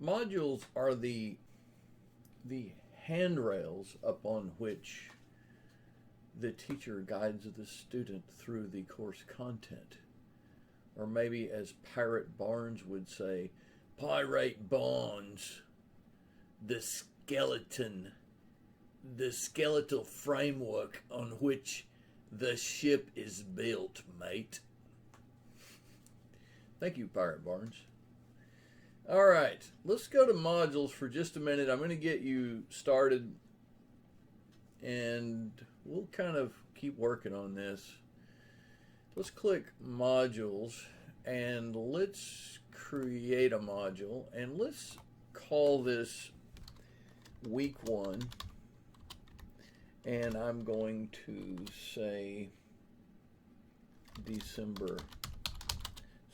Modules are the handrails upon which the teacher guides the student through the course content. Or maybe, as PirateBarnes would say, PirateBarnes, the skeleton, the skeletal framework on which the ship is built, mate. Thank you, PirateBarnes. All right, let's go to modules for just a minute. I'm going to get you started, and we'll kind of keep working on this. Let's click modules, and let's create a module, and let's call this week 1, and I'm going to say December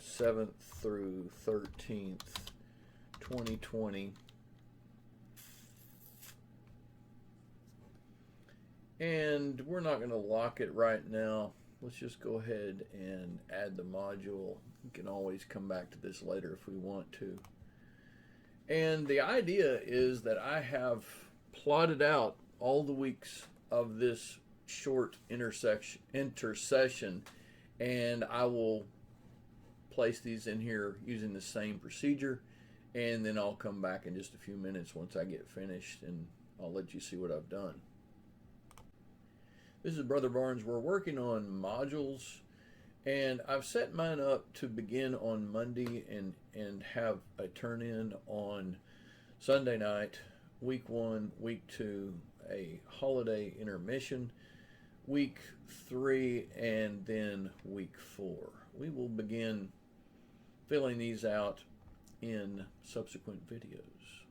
7th through 13th, 2020. And we're not going to lock it right now. Let's just go ahead and add the module. We can always come back to this later if we want to. And the idea is that I have plotted out all the weeks of this short intercession, and I will place these in here using the same procedure, and then I'll come back in just a few minutes once I get finished, and I'll let you see what I've done. This is Brother Barnes. We're working on modules, and I've set mine up to begin on Monday and have a turn-in on Sunday night, week 1, week 2, a holiday intermission, week 3, and then week 4. We will begin filling these out in subsequent videos.